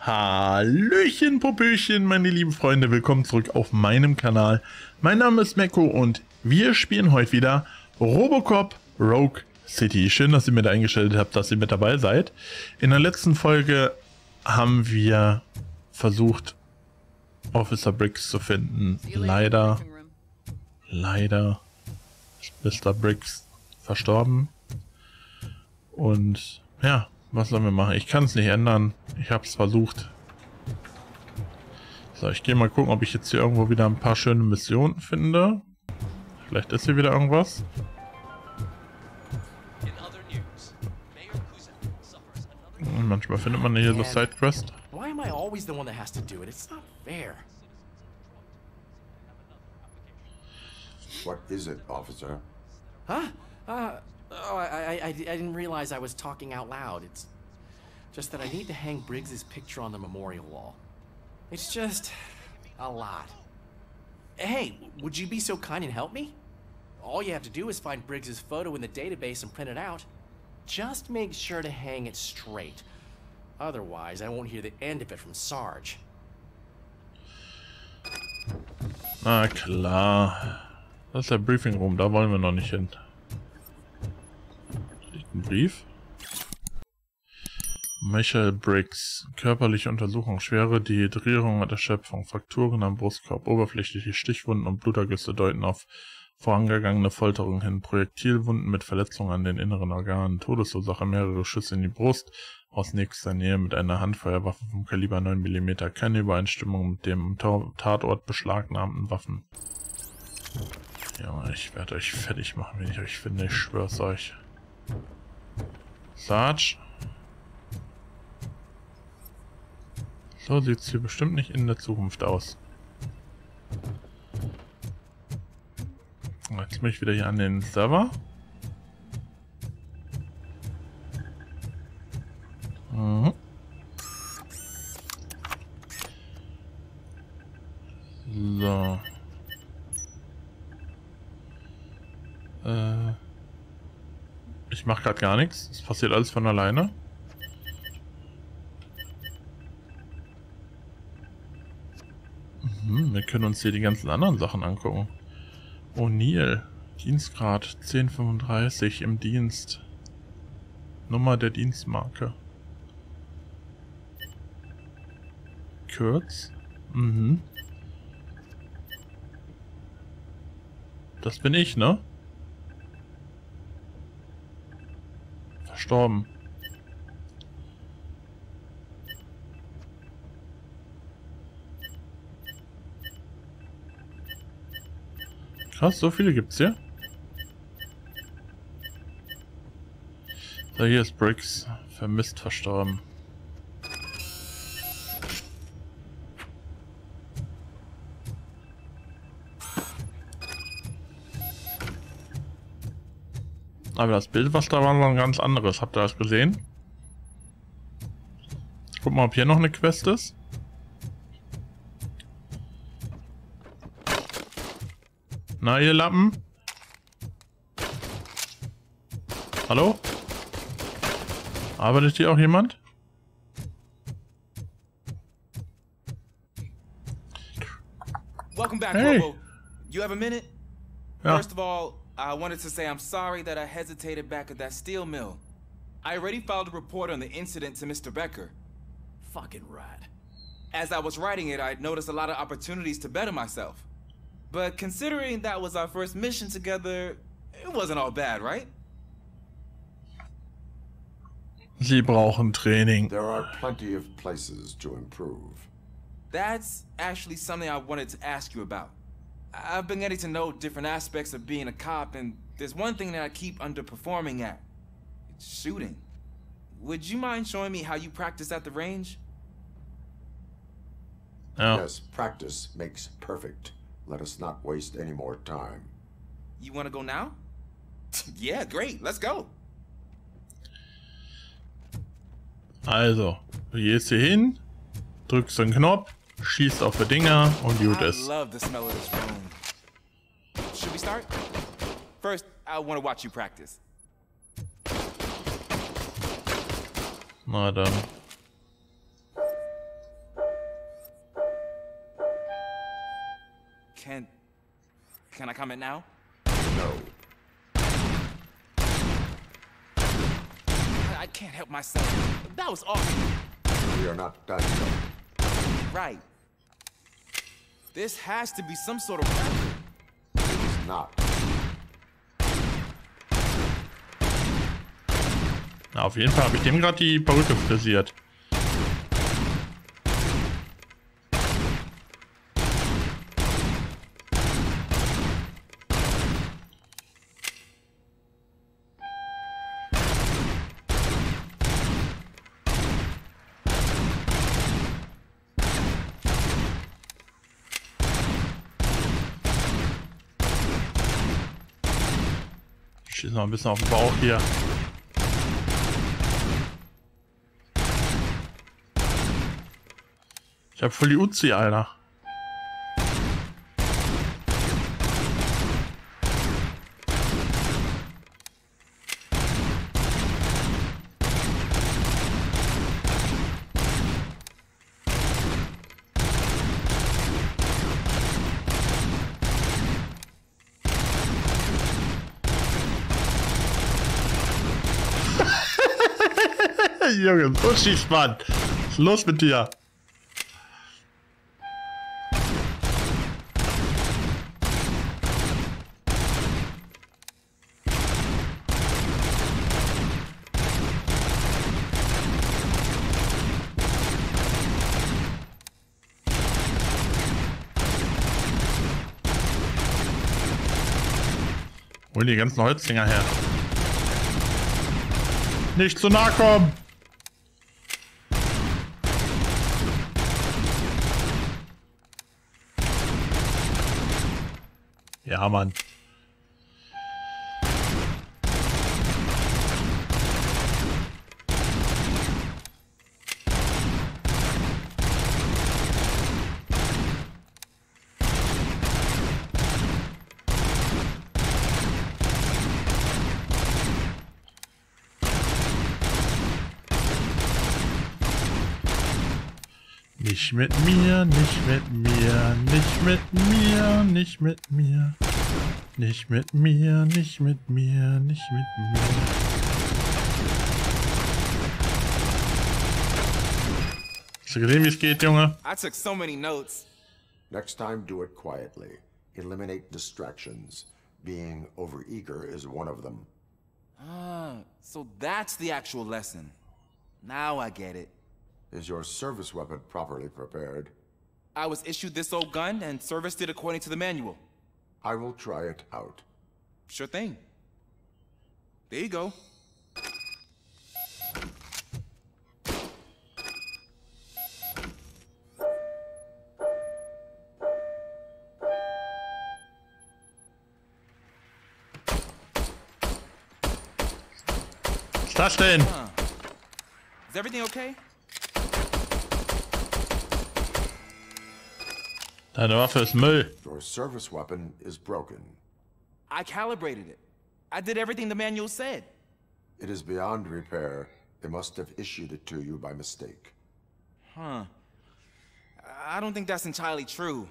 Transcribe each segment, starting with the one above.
Hallöchen, Popöchen, meine lieben Freunde, willkommen zurück auf meinem Kanal. Mein Name ist Mecco und wir spielen heute wieder RoboCop Rogue City. Schön, dass ihr mit eingeschaltet habt, dass ihr mit dabei seid. In der letzten Folge haben wir versucht, Officer Briggs zu finden. Leider ist Mr. Briggs verstorben. Und ja, was sollen wir machen? Ich kann es nicht ändern. Ich habe es versucht. So, ich gehe mal gucken, ob ich jetzt hier irgendwo wieder ein paar schöne Missionen finde. Vielleicht ist hier wieder irgendwas. Und manchmal findet man hier so Sidequest. Why am I always the one that has to do it? It's not fair. What is it, officer? Huh? I didn't realize I was talking out loud. It's just that I need to hang Briggs's picture on the memorial wall. It's just a lot. Hey, would you be so kind and help me? All you have to do is find Briggs's photo in the database and print it out. Just make sure to hang it straight. Otherwise, I won't hear the end of it from Sarge. Na klar. Das ist der Briefing Room, da wollen wir noch nicht hin. Ein Brief. Michael Briggs. Körperliche Untersuchung. Schwere Dehydrierung und Erschöpfung. Frakturen am Brustkorb. Oberflächliche Stichwunden und Blutergüsse deuten auf vorangegangene Folterung hin. Projektilwunden mit Verletzungen an den inneren Organen. Todesursache mehrere Schüsse in die Brust. Aus nächster Nähe mit einer Handfeuerwaffe vom Kaliber 9 mm. Keine Übereinstimmung mit dem am Tatort beschlagnahmten Waffen. Ja, ich werde euch fertig machen, wenn ich euch finde. Ich schwör's euch. Sarge. So sieht's hier bestimmt nicht in der Zukunft aus. Jetzt bin ich wieder hier an den Server. Mhm. So. Ich mache gerade gar nichts. Es passiert alles von alleine. Wir können uns hier die ganzen anderen Sachen angucken. O'Neill. Dienstgrad 1035 im Dienst. Nummer der Dienstmarke. Kurz. Mhm. Das bin ich, ne? Verstorben. Krass, so viele gibt's hier. So, hier ist Briggs. Vermisst, verstorben. Aber das Bild, was da war, war ein ganz anderes. Habt ihr das gesehen? Guck mal, ob hier noch eine Quest ist. Na, ihr Lappen? Hallo? Arbeitet hier auch jemand? Welcome back, Hey. Robo. You have a minute? Ja. First of all, I wanted to say I'm sorry that I hesitated back at that steel mill. I already filed a report on the incident to Mr. Becker. Fucking rad. As I was writing it, I noticed a lot of opportunities to better myself. But considering that was our first mission together, it wasn't all bad, right? Sie brauchen Training. There are plenty of places to improve. That's actually something I wanted to ask you about. I've been getting to know different aspects of being a cop, and there's one thing that I keep underperforming at. It's shooting. Would you mind showing me how you practice at the range? Ja. Yes, practice makes perfect. Let us not waste any more time. You want to go now? Yeah, great. Let's go. Also, du gehst hier hin, drückst den Knopf, schießt auf die Dinger und gut I ist. love the smell of this room. Should we start? First, I want to watch you practice. Na dann. Can I comment now? No. I can't help myself. That was awesome. We are not done yet. Right. This has to be some sort of record. It is not. Na, auf jeden Fall habe ich dem gerade die Perücke frisiert. Ich schieße noch ein bisschen auf den Bauch hier. Ich hab voll die Uzi, Alter. Junge, so schießt man. Was ist los mit dir? Hol die ganzen Holzdinger her. Nicht zu nah kommen! Ja, Mann. Nicht mit mir, nicht mit mir, nicht mit mir, nicht mit mir. Nicht mit mir, nicht mit mir, nicht mit mir. Hast du gesehen, wie es geht, Junge? I took so many notes. Next time, do it quietly. Eliminate distractions. Being overeager is one of them. Ah, so that's the actual lesson. Now I get it. Is your service weapon properly prepared? I was issued this old gun and serviced it according to the manual. I will try it out. Sure thing. There you go. Was ist das denn? Is everything okay? Deine Waffe ist Müll. Your service weapon is broken. I calibrated it. I did everything the manual said. It is beyond repair. They must have issued it to you by mistake. Huh. I don't think that's entirely true.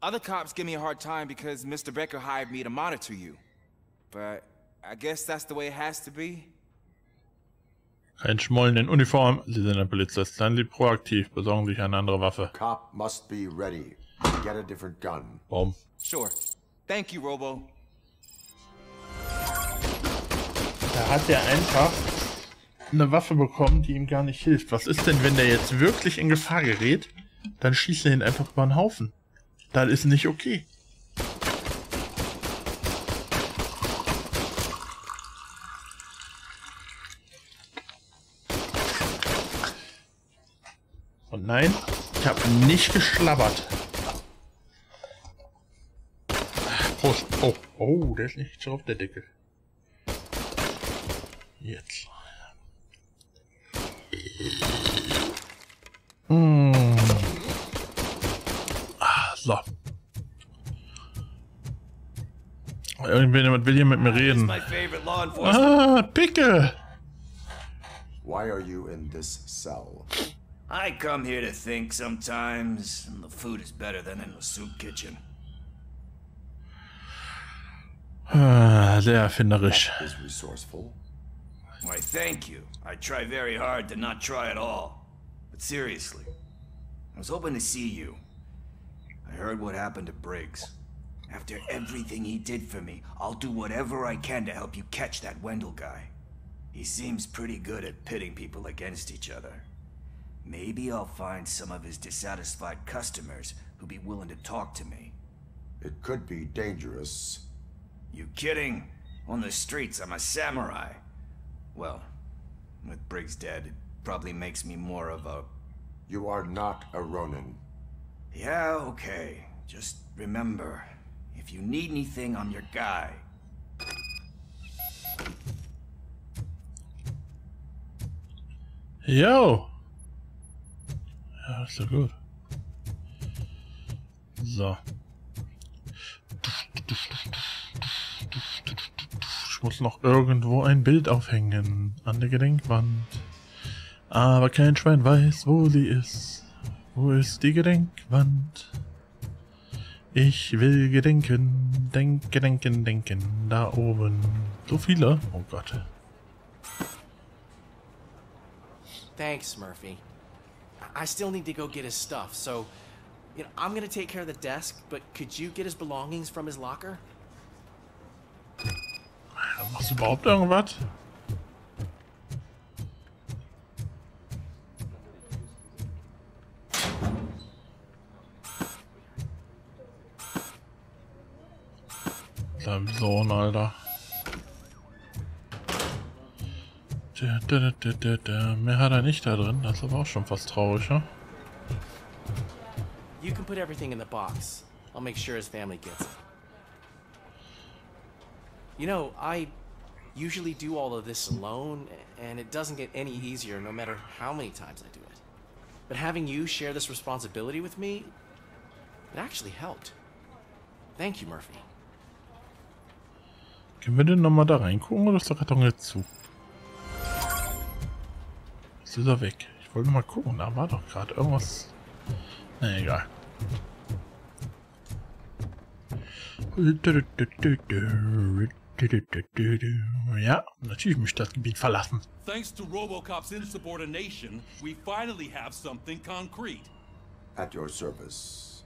Other cops give me a hard time because Mr. Becker hired me to monitor you. But I guess that's the way it has to be. Kein Schmollen in Uniform. Sie sind ein Polizist. Seien Sie proaktiv. Besorgen sich eine andere Waffe. Cop must be ready. Get a different gun. Warum? Sure. Thank you, Robo. Da hat er einfach eine Waffe bekommen, die ihm gar nicht hilft. Was ist denn, wenn der jetzt wirklich in Gefahr gerät? Dann schießt er ihn einfach über den Haufen. Das ist nicht okay. Und nein, ich habe nicht geschlabbert. Prost. Oh, oh, der ist nicht schon auf der Decke. Jetzt. So. Irgendjemand will hier mit mir reden. Ah, Picke! Why are you in this cell? I come here to think sometimes, and the food is better than in the soup kitchen. Sehr erfinderisch. Is resourceful. Why, thank you. I try very hard to not try at all. But seriously, I was hoping to see you. I heard what happened to Briggs. After everything he did for me, I'll do whatever I can to help you catch that Wendell guy. He seems pretty good at pitting people against each other. Maybe I'll find some of his dissatisfied customers who'd be willing to talk to me. It could be dangerous. You kidding? On the streets, I'm a samurai. Well, with Briggs dead, it probably makes me more of a... You are not a Ronin. Yeah, okay. Just remember, if you need anything, I'm your guy. Jo! Ja, ist ja gut. So. Ich muss noch irgendwo ein Bild aufhängen an der Gedenkwand. Aber kein Schwein weiß, wo sie ist. Wo ist die Gedenkwand? Ich will gedenken, denken. Da oben. So viele? Oh Gott. Thanks, Murphy. I still need to go get his stuff, so... You know, I'm gonna take care of the desk, but could you get his belongings from his locker? Machst du überhaupt irgendwas? Dein Sohn, Alter. Mehr hat er nicht da drin, das ist aber auch schon fast traurig, ne? You can put everything in the box. I'll make sure his family gets it. You know, I usually do all of this alone, and it doesn't get any easier no matter how many times I do it. But having you share this responsibility with me, it actually helped. Thank you, Murphy. Können wir denn nochmal da reingucken oder ist der Karton jetzt zu? Jetzt ist er weg. Ich wollte mal gucken, da war doch gerade irgendwas. Na egal. Ja, natürlich möchte ich das Gebiet verlassen. Thanks to RoboCop's insubordination, we finally have something concrete. At your service.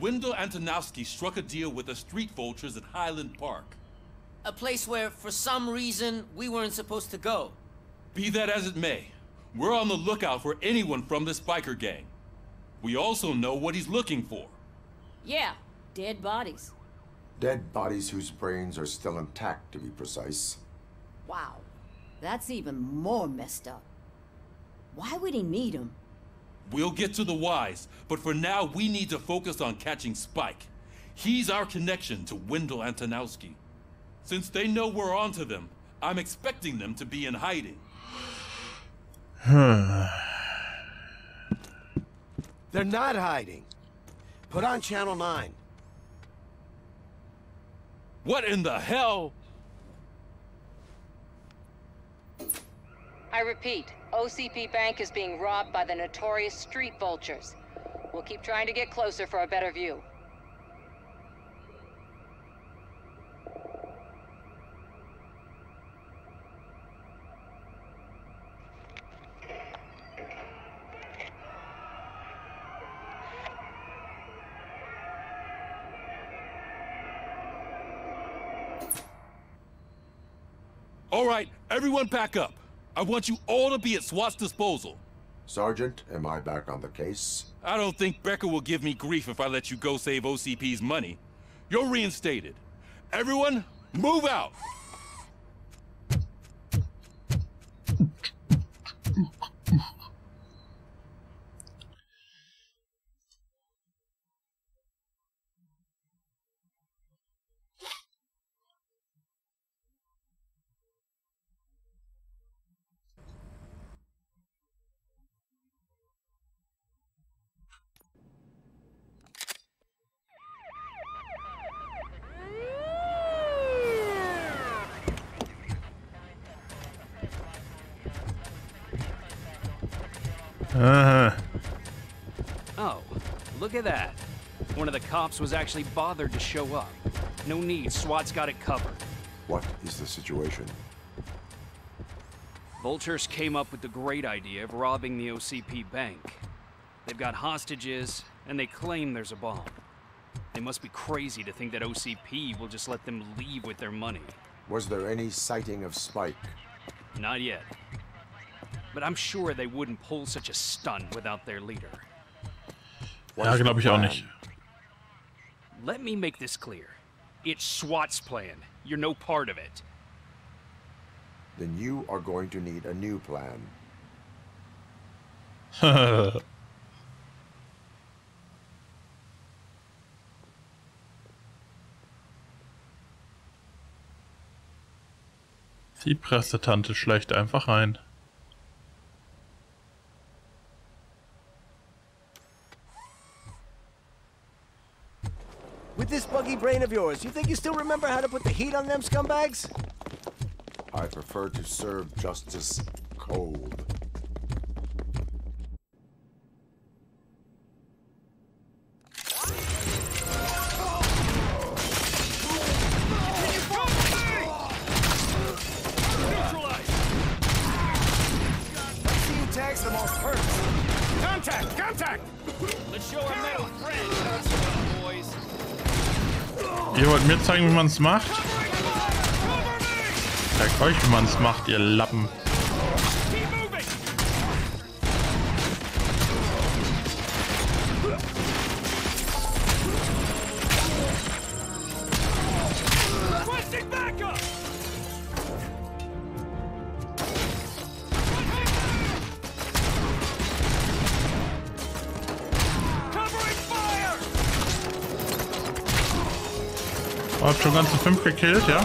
Wendell Antonowski struck a deal with the street vultures at Highland Park. A place where, for some reason, we weren't supposed to go. Be that as it may, we're on the lookout for anyone from this biker gang. We also know what he's looking for. Yeah, dead bodies. Dead bodies whose brains are still intact, to be precise. Wow, that's even more messed up. Why would he need them? We'll get to the whys, but for now we need to focus on catching Spike. He's our connection to Wendell Antonowski. Since they know we're onto them, I'm expecting them to be in hiding. They're not hiding. Put on Channel 9. What in the hell? I repeat, OCP Bank is being robbed by the notorious street vultures. We'll keep trying to get closer for a better view. All right, everyone pack up. I want you all to be at SWAT's disposal. Sergeant, am I back on the case? I don't think Becker will give me grief if I let you go save OCP's money. You're reinstated. Everyone, move out! Oh, look at that. One of the cops was actually bothered to show up. No need, SWAT's got it covered. What is the situation? Vultures came up with the great idea of robbing the OCP bank. They've got hostages, and they claim there's a bomb. They must be crazy to think that OCP will just let them leave with their money. Was there any sighting of Spike? Not yet. But I'm sure they wouldn't pull such a stunt without their leader. Ja, glaube ich auch nicht. Let me make this clear. It's SWAT's plan. You're no part of it. Then you are going to need a new plan. Die Pressetante schleicht einfach rein. With this buggy brain of yours, you think you still remember how to put the heat on them scumbags? I prefer to serve justice cold. Ihr wollt mir zeigen, wie man es macht? Zeigt euch, wie man es macht, ihr Lappen. Habt schon ganze 5 gekillt, ja?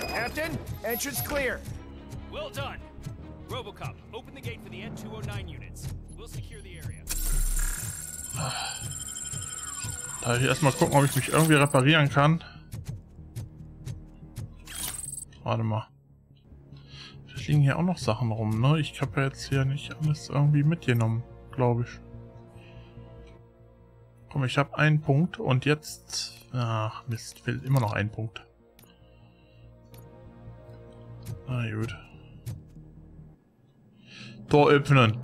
Captain, entrance clear. Well done. RoboCop, open the gate for the N209 units. We'll secure the area. Da ich erstmal gucken, ob ich mich irgendwie reparieren kann. Warte mal. Es liegen hier auch noch Sachen rum, ne? Ich habe ja jetzt hier nicht alles irgendwie mitgenommen, glaube ich. Komm, ich habe einen Punkt und jetzt... Ach, Mist, will immer noch einen Punkt. Na gut. Tor öffnen.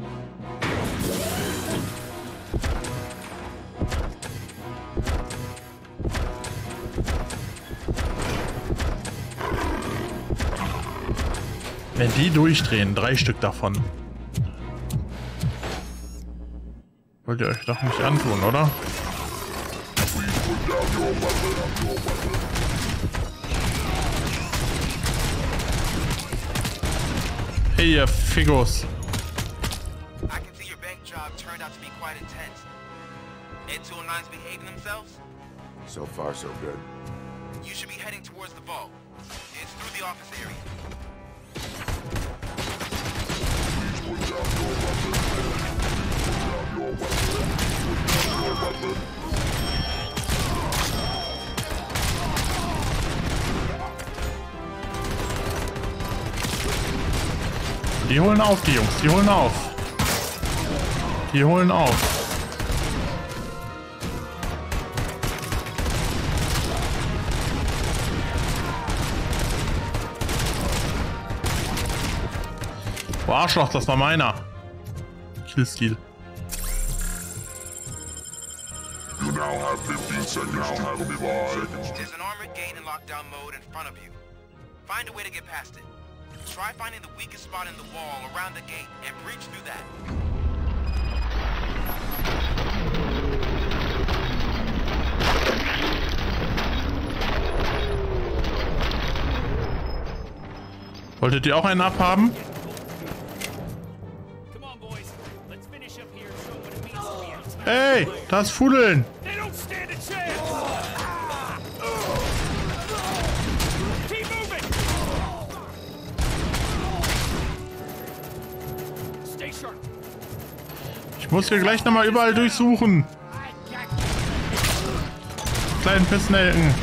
Wenn die durchdrehen, 3 Stück davon. Wollt ihr euch doch nicht antun, oder? Hey, ihr Figos. I can see your bank job turned out to be quite intense. N209's behaving themselves? So far, so good. You should be heading towards the vault. It's through the office area. Die holen auf, die Jungs, die holen auf. Die holen auf. Oh, Arschloch, das war meiner. Killskill. You now have 15 seconds to comply. There's an armored gate in lockdown mode in front of you. Find a way to get past it. Try finding the weakest spot in the wall around the gate and breach through that. Wolltet ihr auch einen abhaben? Hey, das Fudeln! Ich muss hier gleich nochmal überall durchsuchen. Kleinen Pissnelken.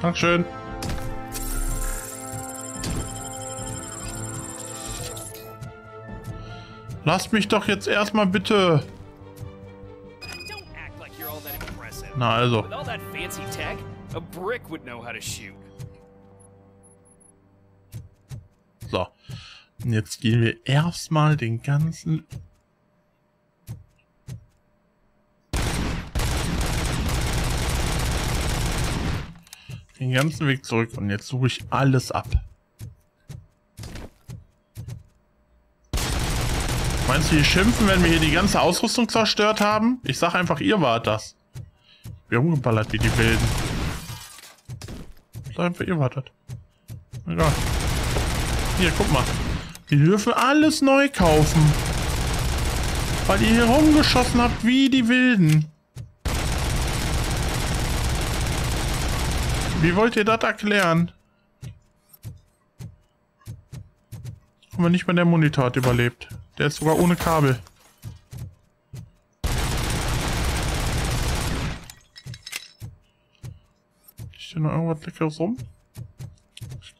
Dankeschön. Lasst mich doch jetzt erstmal bitte. Na also. With all that fancy tech, a brick would know how to shoot. So. Und jetzt gehen wir erstmal den ganzen... Weg zurück und jetzt suche ich alles ab. Meinst du, die schimpfen, wenn wir hier die ganze Ausrüstung zerstört haben? Ich sag einfach, ihr wart das. Wir haben rumgeballert wie die Wilden. Ich sag einfach, ihr wart das. Egal. Hier, guck mal. Die dürfen alles neu kaufen. Weil ihr hier rumgeschossen habt wie die Wilden. Wie wollt ihr das erklären? Aber nicht mal der Monitor hat überlebt. Der ist sogar ohne Kabel. Ist hier noch irgendwas Leckeres rum?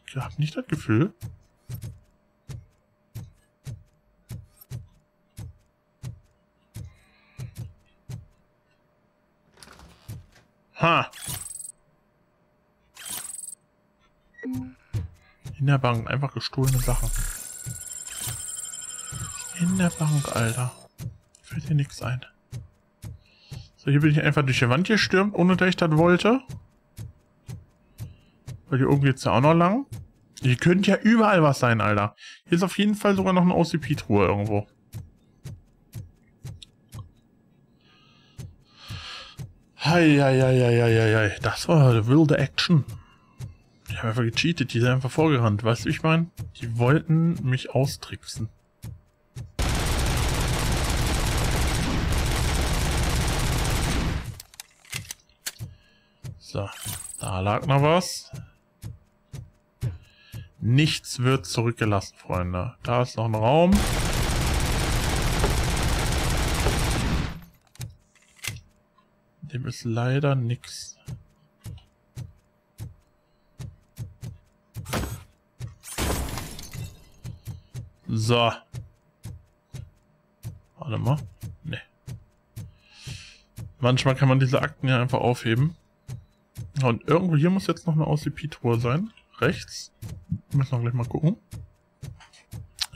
Ich hab nicht das Gefühl. Ha! In der Bank, einfach gestohlene Sachen. In der Bank, Alter. Fällt dir nichts ein. So, hier bin ich einfach durch die Wand gestürmt, ohne dass ich das wollte. Weil hier oben geht's ja auch noch lang. Hier könnte ja überall was sein, Alter. Hier ist auf jeden Fall sogar noch eine OCP-Truhe irgendwo. Heieieiei. Das war eine wilde Action. Die haben einfach gecheatet, die sind einfach vorgerannt. Weißt du, wie ich meine? Die wollten mich austricksen. So, da lag noch was. Nichts wird zurückgelassen, Freunde. Da ist noch ein Raum. Dem ist leider nichts. So. Warte mal. Ne. Manchmal kann man diese Akten ja einfach aufheben. Und irgendwo hier muss jetzt noch eine OCP-Truhe sein. Rechts. Müssen wir gleich mal gucken.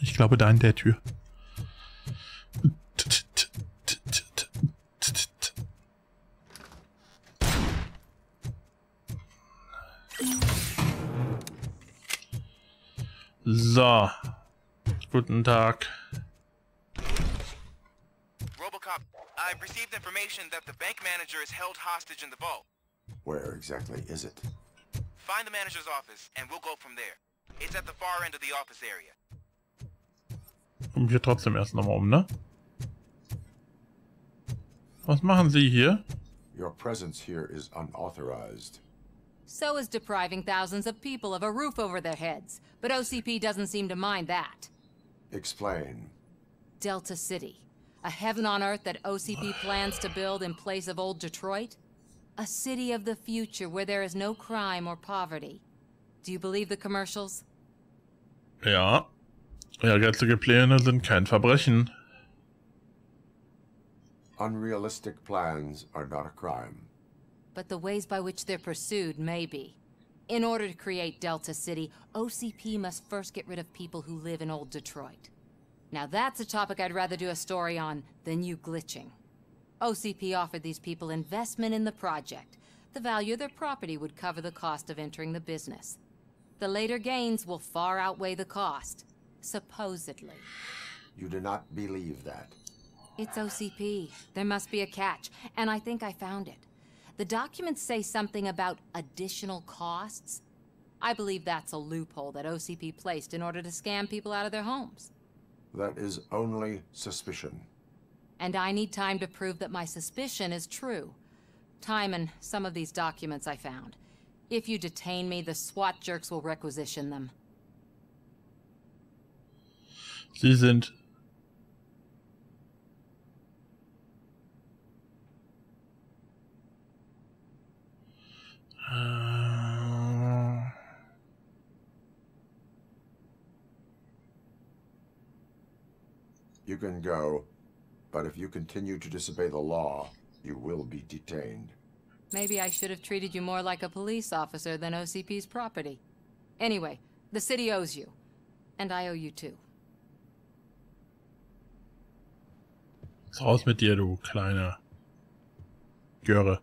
Ich glaube da in der Tür. So. Guten Tag. RoboCop, I've received information that the bank manager is held hostage in the vault. Where exactly is it? Find the manager's office and we'll go from there. It's at the far end of the office area. Kommen wir trotzdem erst nochmal um, ne? Was machen Sie hier? Your presence here is unauthorized. So is depriving thousands of people of a roof over their heads. But OCP doesn't seem to mind that. Explain. Delta City. A heaven on earth that OCP plans to build in place of old Detroit? A city of the future where there is no crime or poverty. Do you believe the commercials? Ja. Ehrgeizige Pläne sind kein Verbrechen. Unrealistic plans are not a crime. But the ways by which they're pursued may be. In order to create Delta City, OCP must first get rid of people who live in old Detroit. Now that's a topic I'd rather do a story on than you glitching. OCP offered these people investment in the project. The value of their property would cover the cost of entering the business. The later gains will far outweigh the cost. Supposedly. You do not believe that. It's OCP. There must be a catch, and I think I found it. The documents say something about additional costs. I believe that's a loophole that OCP placed in order to scam people out of their homes. That is only suspicion. And I need time to prove that my suspicion is true. Time and some of these documents I found. If you detain me, the SWAT jerks will requisition them. Sie sind... You can go, but if you continue to disobey the law, you will be detained. Maybe I should have treated you more like a police officer than OCP's property. Anyway, the city owes you. And I owe you too. Raus mit dir, du kleine Göre.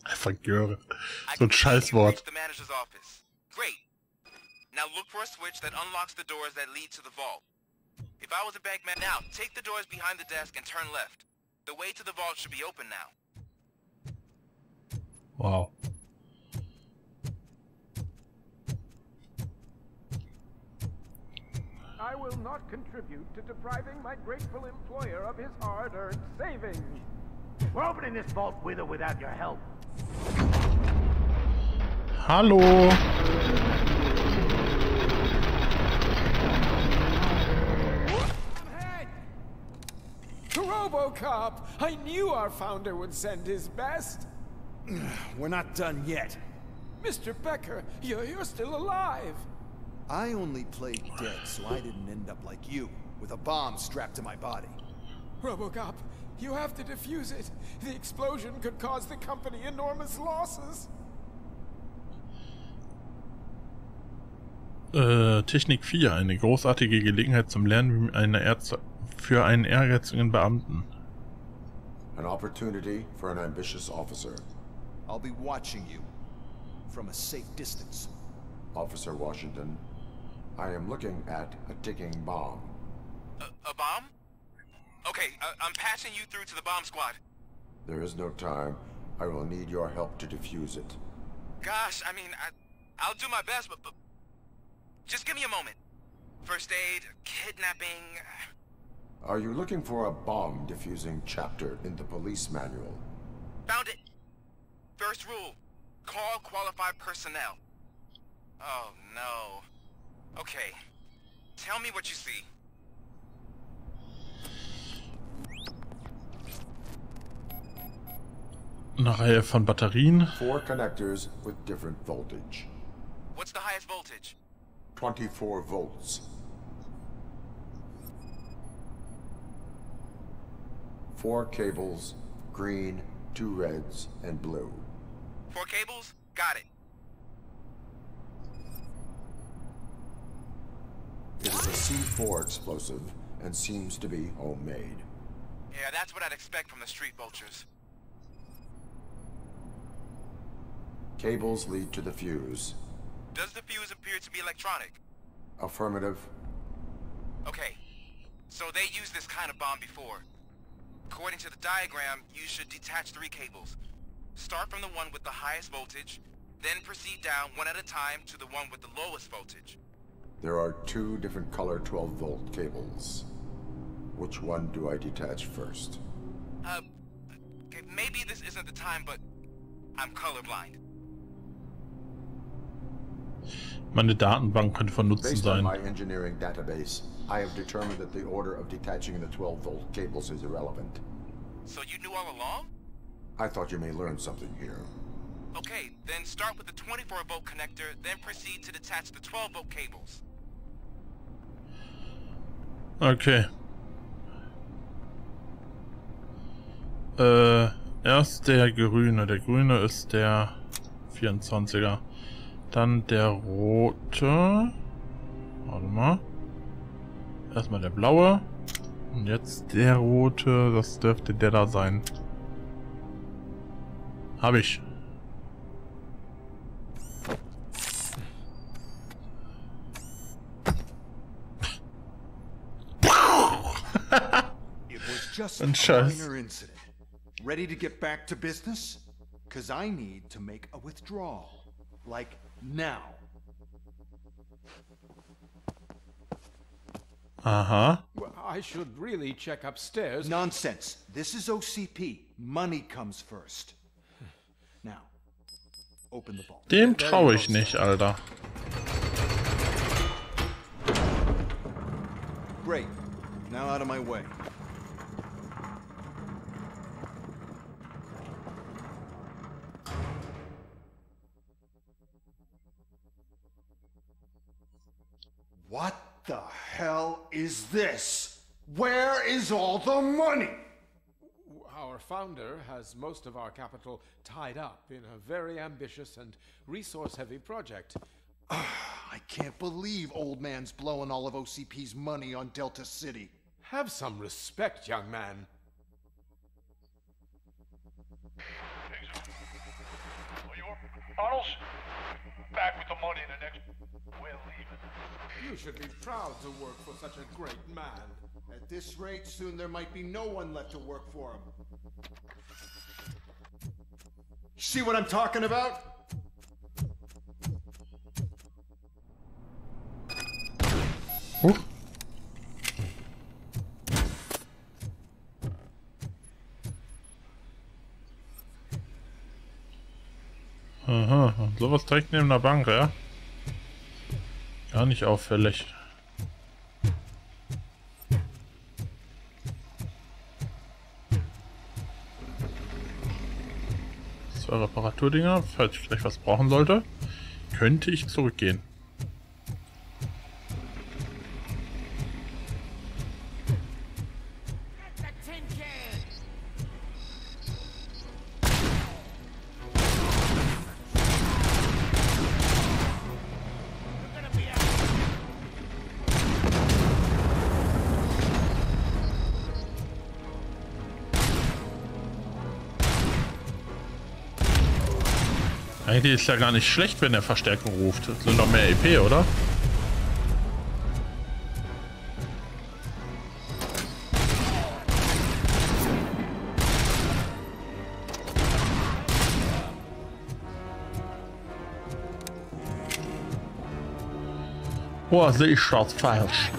Einfach Göre. So ein Scheißwort. Great. Now look for a switch that unlocks the doors that lead to the vault. If I was a bank man now, take the doors behind the desk and turn left. The way to the vault should be open now. Wow. I will not contribute to depriving my grateful employer of his hard-earned savings. We're opening this vault with or without your help. Hallo. RoboCop! I knew our founder would send his best. We're not done yet. Mr. Becker, you're still alive. I only played dead, so I didn't end up like you, with a bomb strapped to my body. RoboCop, you have to defuse it. The explosion could cause the company enormous losses. Technik 4. Eine großartige Gelegenheit zum Lernen für einen ehrgeizigen Beamten. An opportunity for an ambitious officer. I'll be watching you from a safe distance. Officer Washington, I am looking at a ticking bomb. A bomb? Okay, I'm passing you through to the bomb squad. There is no time. I will need your help to defuse it. Gosh, I mean, I'll do my best, but just give me a moment. First aid, kidnapping... Are you looking for a bomb defusing chapter in the police manual? Found it! First rule, call qualified personnel. Oh no. Okay, tell me what you see. Eine Reihe von Batterien. 4 connectors with different voltage. What's the highest voltage? 24 volts. 4 cables, green, 2 reds, and blue. 4 cables? Got it. It is a C4 explosive and seems to be homemade. Yeah, that's what I'd expect from the street vultures. Cables lead to the fuse. Does the fuse appear to be electronic? Affirmative. Okay, so they used this kind of bomb before. According to the diagram, you should detach 3 cables. Start from the one with the highest voltage, then proceed down one at a time to the one with the lowest voltage. There are 2 different color 12-volt cables. Which one do I detach first? Okay, maybe this isn't the time, but I'm colorblind. Meine Datenbank könnte von Nutzen Based on sein. my engineering database, I have determined that the order of detaching the 12-volt cables is irrelevant. So you knew all along? I thought you may learn something here. Okay, then start with the 24-volt connector, then proceed to detach the 12-volt cables. Okay. Erst der grüne. Der grüne ist der 24er. Dann der rote. Warte mal. Erstmal der blaue. Und jetzt der rote. Das dürfte der da sein. Hab ich. It was just a Ein Scheiß. minor incident. Ready to get back to business? 'Cause I need to make a withdrawal. Like now. Aha. Well, I should really check upstairs. Nonsense. This is OCP. Money comes first. Now, open the vault. Dem traue ich nicht, Alter. Great. Now out of my way. What the hell is this? Where is all the money? Our founder has most of our capital tied up in a very ambitious and resource-heavy project. I can't believe old man's blowing all of OCP's money on Delta City. Have some respect, young man. Arnold's back with the money in the next... We're leaving. You should be proud to work for such a great man. At this rate, soon there might be no one left to work for him. See what I'm talking about? Aha, und sowas direkt neben der Bank, ja? Gar nicht auffällig. 2 Reparaturdinger, falls ich gleich was brauchen sollte, könnte ich zurückgehen. Eigentlich ist ja gar nicht schlecht, wenn er Verstärkung ruft. Das sind doch mehr EP, oder? Boah, sehe ich schwarz falsch.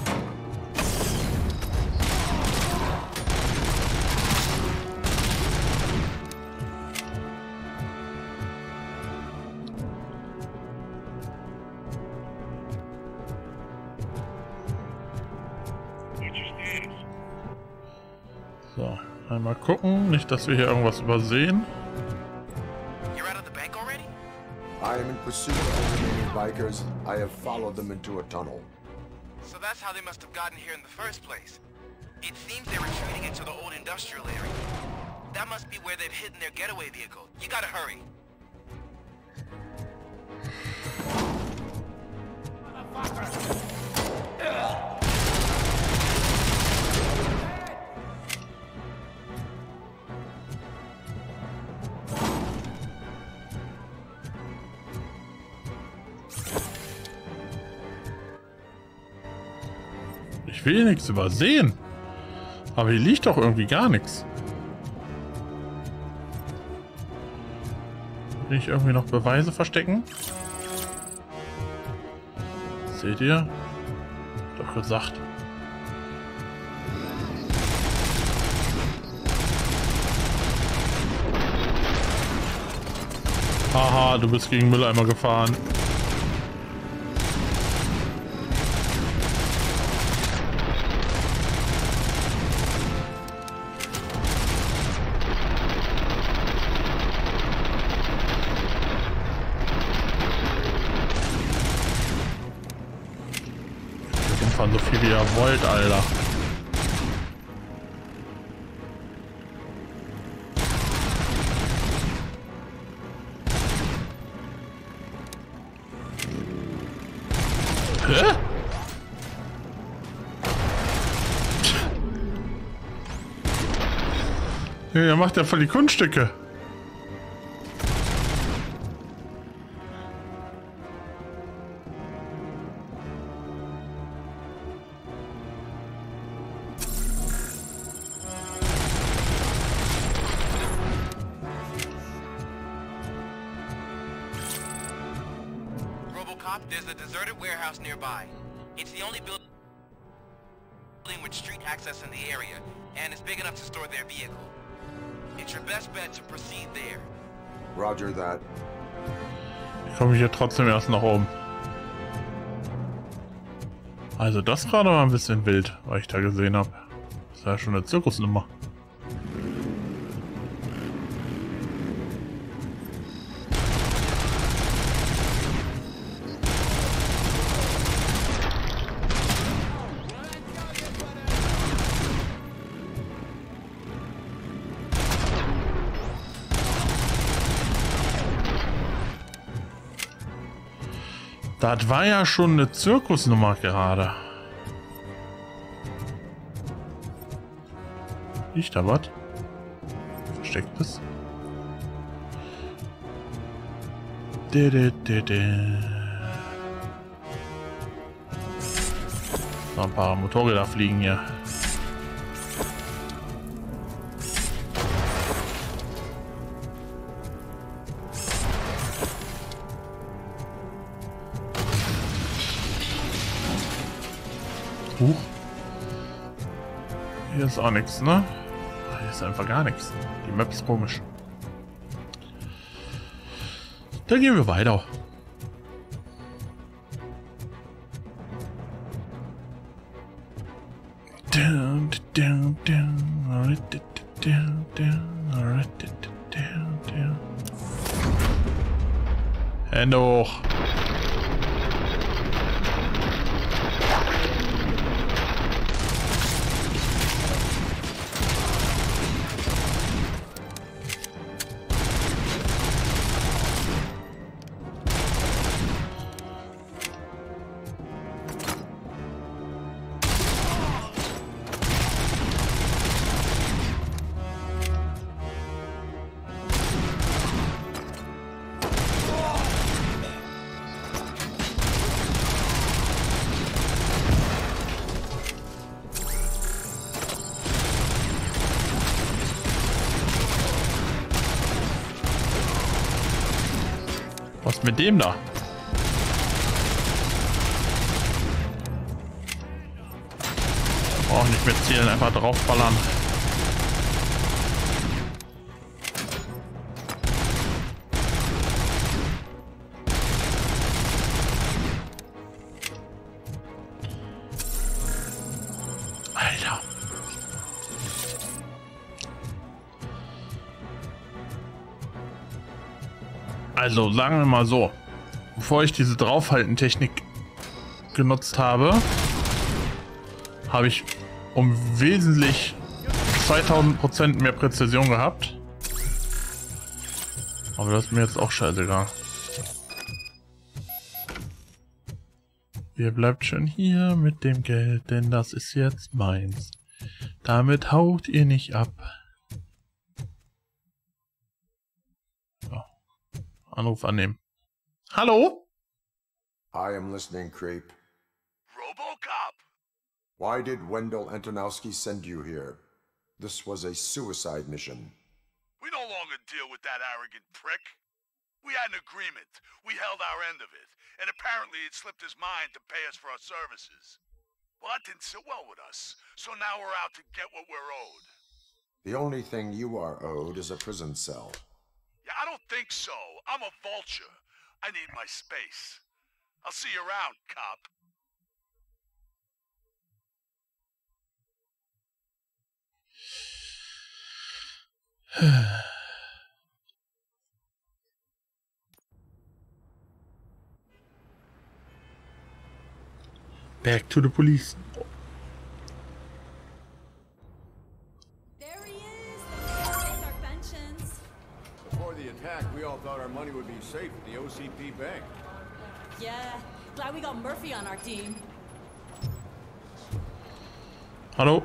So, einmal gucken, nicht, dass wir hier irgendwas übersehen. I am in pursuit of the remaining bikers. I have followed them into a tunnel. So that's how they must have gotten here in the first place. It seems they're retreating into the old industrial area. That must be where they've hidden their getaway vehicle. You gotta hurry. Ich will nichts übersehen. Aber hier liegt doch irgendwie gar nichts. Will ich irgendwie noch Beweise verstecken? Seht ihr? Doch gesagt. Haha, du bist gegen Mülleimer gefahren. So viel wie ihr wollt, Alter. Hä? Ja, er macht ja voll die Kunststücke. RoboCop, there's a deserted warehouse nearby. It's the only building with street access in the area, and it's big enough to store their vehicle. It's your best bet to proceed there. Roger that. Ich komme hier trotzdem erst nach oben. Also das gerade war ein bisschen wild, was ich da gesehen habe. Das war ja schon eine Zirkusnummer. Das war ja schon eine Zirkusnummer gerade. Liegt da was? Verstecktes? So ein paar Motorräder fliegen hier. Huch. Hier ist auch nichts, ne? Hier ist einfach gar nichts. Die Map ist komisch. Dann gehen wir weiter. Hände hoch. Was mit dem da? Auch nicht mehr zielen, einfach draufballern. Alter. Also sagen wir mal so, bevor ich diese Draufhalten-Technik genutzt habe, habe ich um wesentlich 2000% mehr Präzision gehabt. Aber das ist mir jetzt auch scheißegal. Ihr bleibt schon hier mit dem Geld, denn das ist jetzt meins. Damit haut ihr nicht ab. Anruf annehmen. Hallo? I am listening, creep. RoboCop! Why did Wendell Antonowski send you here? This was a suicide mission. We no longer deal with that arrogant prick. We had an agreement. We held our end of it. And apparently it slipped his mind to pay us for our services. Well, that didn't sit well with us. So now we're out to get what we're owed. The only thing you are owed is a prison cell. Yeah, I don't think so. I'm a vulture. I need my space. I'll see you around, cop. Back to the police. There he is. Our pensions. Before the attack, we all thought our money would be safe at the OCP bank. Yeah, glad we got Murphy on our team. Hallo?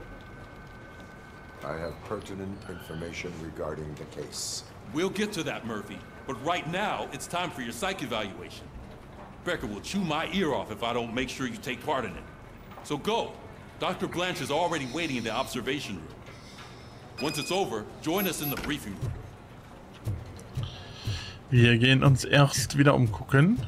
I have pertinent information regarding the case. We'll get to that, Murphy. But right now, it's time for your psych evaluation. Becker will chew my ear off if I don't make sure you take part in it. So go. Dr. Blanche is already waiting in the observation room. Once it's over, join us in the briefing room. Wir gehen uns erst wieder umgucken.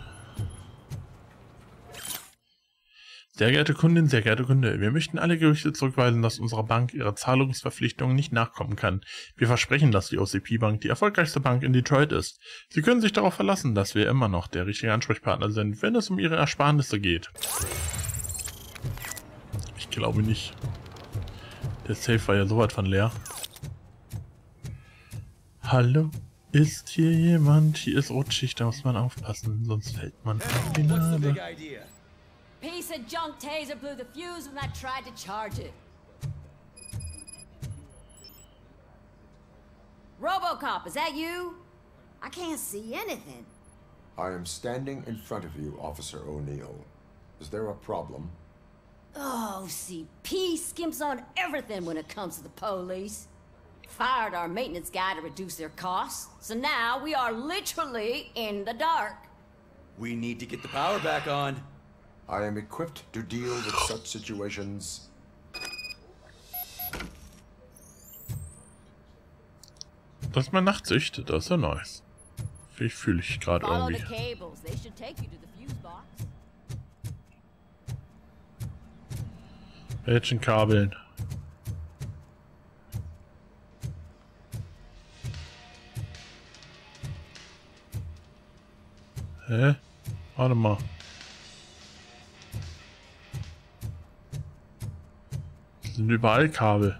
Sehr geehrte Kundin, sehr geehrte Kunde, wir möchten alle Gerüchte zurückweisen, dass unsere Bank ihrer Zahlungsverpflichtungen nicht nachkommen kann. Wir versprechen, dass die OCP-Bank die erfolgreichste Bank in Detroit ist. Sie können sich darauf verlassen, dass wir immer noch der richtige Ansprechpartner sind, wenn es um Ihre Ersparnisse geht. Ich glaube nicht. Der Safe war ja sowas von leer. Hallo? Ist hier jemand? Hier ist rutschig, da muss man aufpassen, sonst fällt man auf die Nase. Piece of junk taser blew the fuse when I tried to charge it. RoboCop, is that you? I can't see anything. I am standing in front of you, Officer O'Neill. Is there a problem? Oh, OCP skimps on everything when it comes to the police. Fired our maintenance guy to reduce their costs, so now we are literally in the dark. We need to get the power back on. I am equipped to deal with such situations. Das ist meine Nachtsicht, das ist ja nice. Wie fühle ich gerade irgendwie. Welchen Kabeln? Hä? Warte mal. Es sind überall Kabel.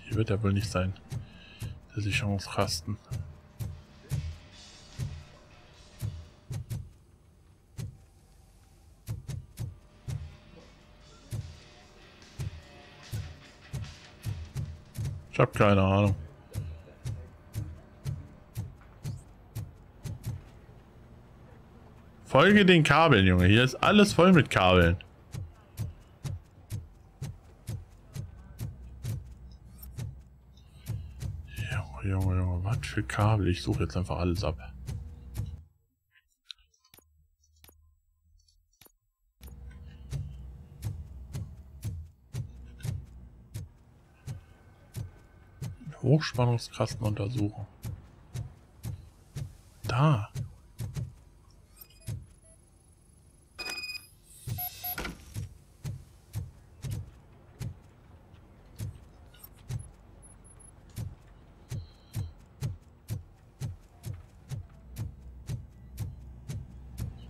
Hier wird er wohl nicht sein. Der Sicherungskasten. Ich hab keine Ahnung. Folge den Kabeln, Junge. Hier ist alles voll mit Kabeln. Junge, was für Kabel? Ich suche jetzt einfach alles ab. Hochspannungskasten untersuchen. Da.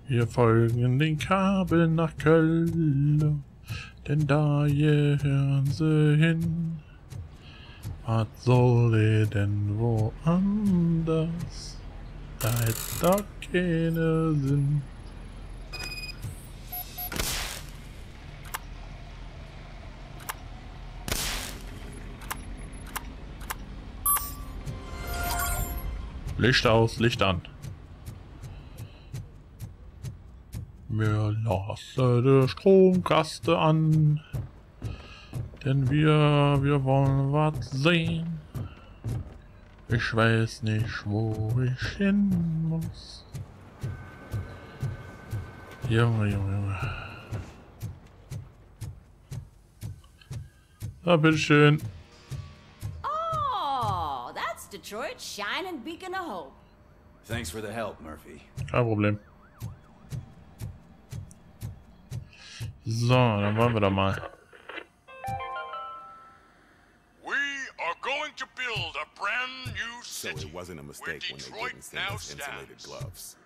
Wir folgen den Kabeln nach Köln, denn da gehören sie hin. Was soll ich denn woanders? Da ist doch keinen Sinn. Licht aus, Licht an. Wir lassen die Stromkaste an, denn wir wollen was sehen. Ich weiß nicht, wo ich hin muss. Junge. Na, bitteschön. Oh, that's Detroit's shining beacon of hope. Thanks for the help, Murphy. Kein Problem. So, dann wollen wir da mal. We are going to build a brand new city. So it wasn't a mistake when they didn't send us insulated gloves.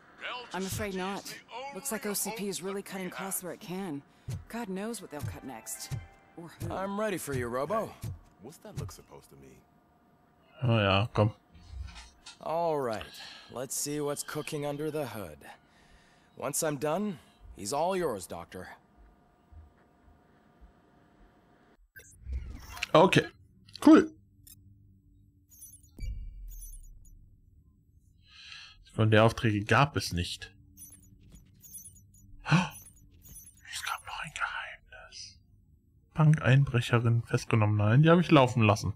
I'm afraid not. Looks like OCP is really cutting costs where it can. God knows what they'll cut next. Or who. I'm ready for you, Robo. What's that look supposed to mean? Oh ja, komm. All right, let's see what's cooking under the hood. Once I'm done, he's all yours, Doctor. Okay, cool. Und der Aufträge gab es nicht. Es gab noch ein Geheimnis. Bankeinbrecherin festgenommen. Nein, die habe ich laufen lassen.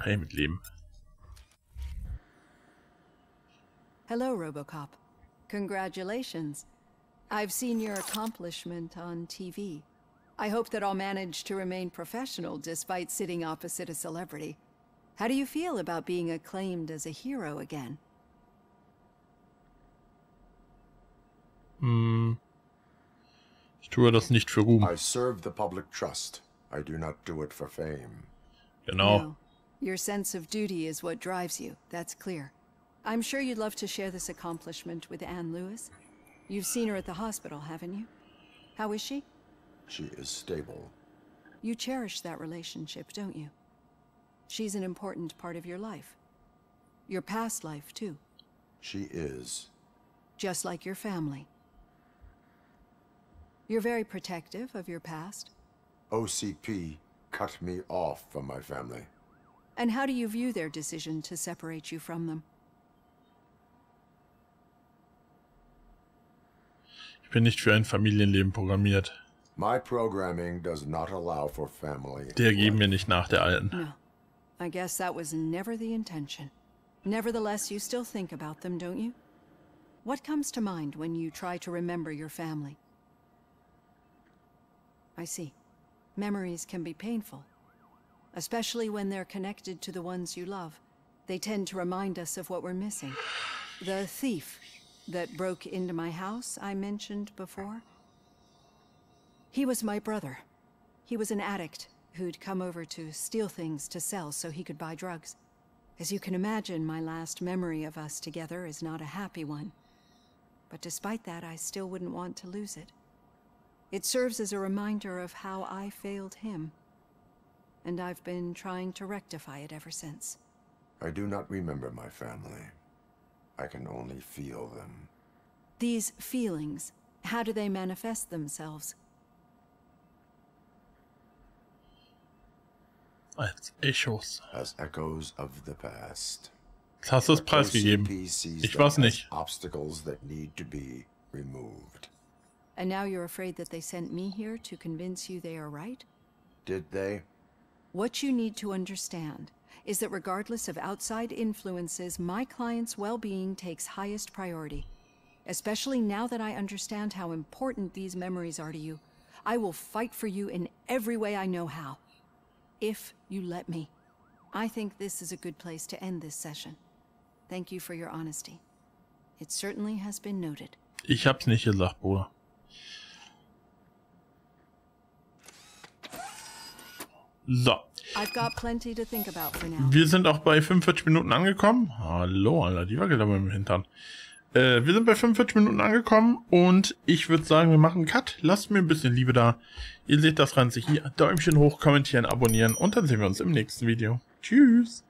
Hey, mit Leben. Hello, RoboCop. Congratulations. I've seen your accomplishment on TV. I hope that I'll manage to remain professional despite sitting opposite a celebrity. How do you feel about being acclaimed as a hero again? Ich tue das nicht für Ruhm. I serve the public trust. I do not do it for fame. Genau. No. Your sense of duty is what drives you. That's clear. I'm sure you'd love to share this accomplishment with Anne Lewis. You've seen her at the hospital, haven't you? How is she? She is stable. You cherish that relationship, don't you? She's an important part of your life. Your past life, too. She is. Just like your family. You're very protective of your past. OCP cut me off from my family. And how do you view their decision to separate you from them? Ich bin nicht für ein Familienleben programmiert. My programming does not allow for family. Der geben wir nicht nach, der Alten. No. I guess that was never the intention. Nevertheless, you still think about them, don't you? What comes to mind when you try to remember your family? I see. Memories can be painful, especially when they're connected to the ones you love. They tend to remind us of what we're missing. The thief that broke into my house I mentioned before. He was my brother. He was an addict who'd come over to steal things to sell so he could buy drugs. As you can imagine, my last memory of us together is not a happy one. But despite that, I still wouldn't want to lose it. It serves as a reminder of how I failed him. And I've been trying to rectify it ever since. I do not remember my family. I can only feel them. These feelings, how do they manifest themselves? Als Echos. As echoes of the past. Jetzt hast du es preisgegeben. Ich weiß nicht. Obstacles that need to be removed. And now you're afraid that they sent me here to convince you they are right? Did they? What you need to understand is that regardless of outside influences, my client's well-being takes highest priority. Especially now that I understand how important these memories are to you. I will fight for you in every way I know how. If you let me. I think this is a good place to end this session. Thank you for your honesty. It certainly has been noted. Ich hab's nicht gesagt, Bruder. So. I've got plenty to think about for now. Wir sind auch bei 45 Minuten angekommen. Hallo, Alter, die wackelt aber im Hintern. Wir sind bei 45 Minuten angekommen und ich würde sagen, wir machen einen Cut. Lasst mir ein bisschen Liebe da. Ihr seht das Ganze hier. Däumchen hoch, kommentieren, abonnieren und dann sehen wir uns im nächsten Video. Tschüss.